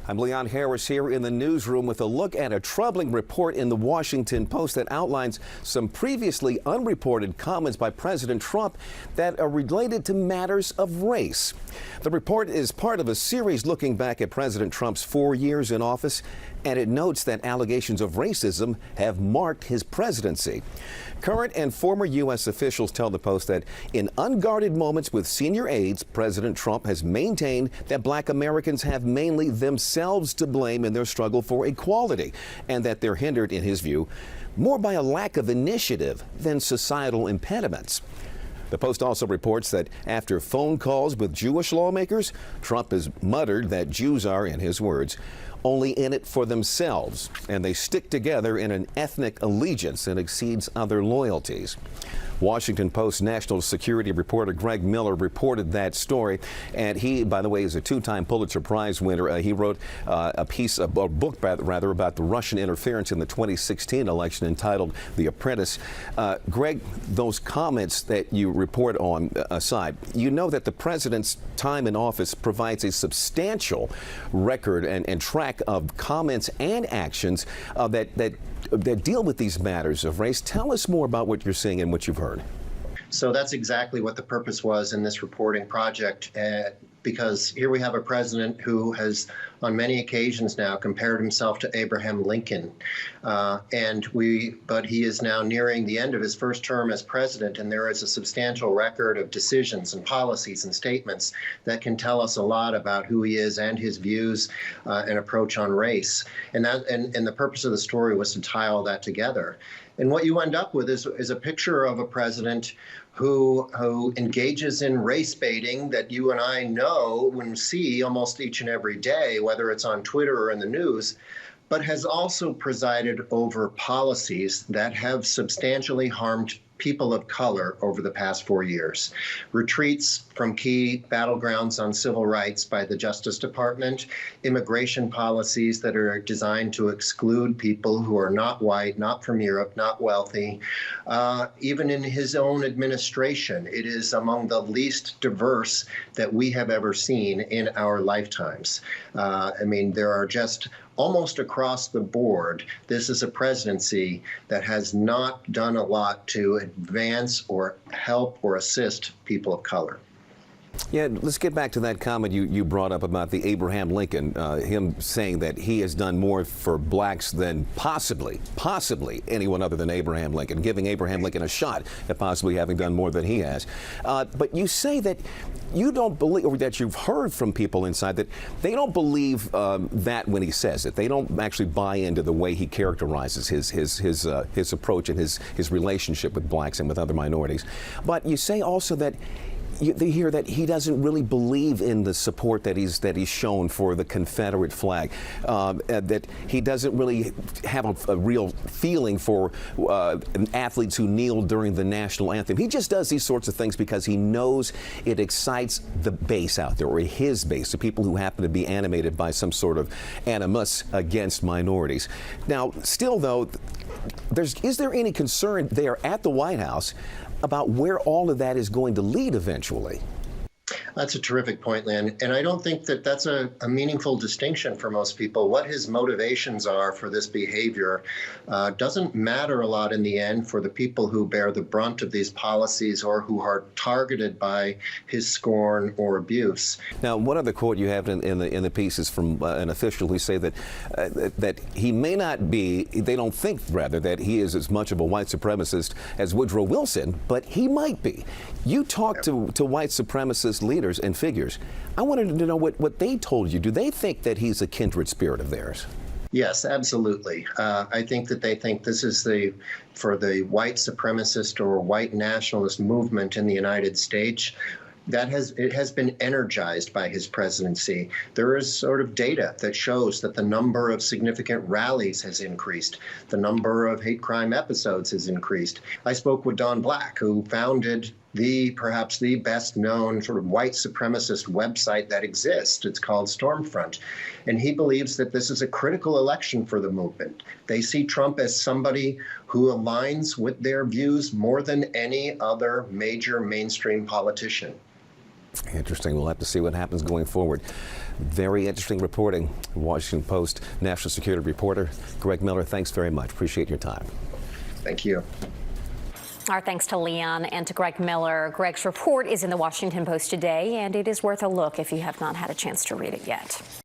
I'm Leon Harris here in the newsroom with a look at a troubling report in the Washington Post that outlines some previously unreported comments by President Trump that are related to matters of race. The report is part of a series looking back at President Trump's 4 years in office, and it notes that allegations of racism have marked his presidency. Current and former U.S. officials tell the Post that in unguarded moments with senior aides, President Trump has maintained that black Americans have mainly themselves to blame in their struggle for equality, and that they're hindered, in his view, more by a lack of initiative than societal impediments. The Post also reports that after phone calls with Jewish lawmakers, Trump has muttered that Jews are, in his words, only in it for themselves, and they stick together in an ethnic allegiance that exceeds other loyalties. Washington Post national security reporter Greg Miller reported that story, and he, by the way, is a two-time Pulitzer Prize winner. He wrote a book about the Russian interference in the 2016 election entitled The Apprentice. Greg, those comments that you report on aside, you know that the president's time in office provides a substantial record and track of comments and actions that deal with these matters of race. Tell us more about what you're seeing and what you've heard. So that's exactly what the purpose was in this reporting project, because here we have a president who has on many occasions now compared himself to Abraham Lincoln. But he is now nearing the end of his first term as president, and there is a substantial record of decisions and policies and statements that can tell us a lot about who he is and his views and approach on race. And the purpose of the story was to tie all that together. And what you end up with is a picture of a president who engages in race baiting that you and I know and see almost each and every day, whether it's on Twitter or in the news, but has also presided over policies that have substantially harmed people of color over the past 4 years. Retreats from key battlegrounds on civil rights by the Justice Department, immigration policies that are designed to exclude people who are not white, not from Europe, not wealthy. Even in his own administration, it is among the least diverse that we have ever seen in our lifetimes. There are just almost across the board, this is a presidency that has not done a lot to advance or help or assist people of color. Yeah, let's get back to that comment you brought up about the Abraham Lincoln, him saying that he has done more for blacks than possibly anyone other than Abraham Lincoln, giving Abraham Lincoln a shot at possibly having done more than he has. But you say that you don't believe, or that you've heard from people inside, that they don't believe that when he says it. They don't actually buy into the way he characterizes his approach and his relationship with blacks and with other minorities. But you say also that they hear that he doesn't really believe in the support that he's shown for the Confederate flag, that he doesn't really have a real feeling for athletes who kneel during the national anthem. He just does these sorts of things because he knows it excites the base out there, or his base, the people who happen to be animated by some sort of animus against minorities. Now, still though, is there any concern there at the White House about where all of that is going to lead eventually? That's a terrific point, Lynn. And I don't think that that's a meaningful distinction for most people. What his motivations are for this behavior doesn't matter a lot in the end for the people who bear the brunt of these policies or who are targeted by his scorn or abuse. Now, one other quote you have in the piece is from an official who say that he may not be, they don't think rather that he is as much of a white supremacist as Woodrow Wilson, but he might be. You talk to white supremacist leaders and figures. I wanted to know what they told you. Do they think that he's a kindred spirit of theirs? Yes, absolutely. I think that they think this is for the white supremacist or white nationalist movement in the United States. It has been energized by his presidency. There is sort of data that shows that the number of significant rallies has increased. The number of hate crime episodes has increased. I spoke with Don Black, who founded perhaps the best known sort of white supremacist website that exists. It's called Stormfront. And he believes that this is a critical election for the movement. They see Trump as somebody who aligns with their views more than any other major mainstream politician. Interesting. We'll have to see what happens going forward. Very interesting reporting. Washington Post national security reporter Greg Miller, thanks very much. Appreciate your time. Thank you. Our thanks to Leon and to Greg Miller. Greg's report is in the Washington Post today, and it is worth a look if you have not had a chance to read it yet.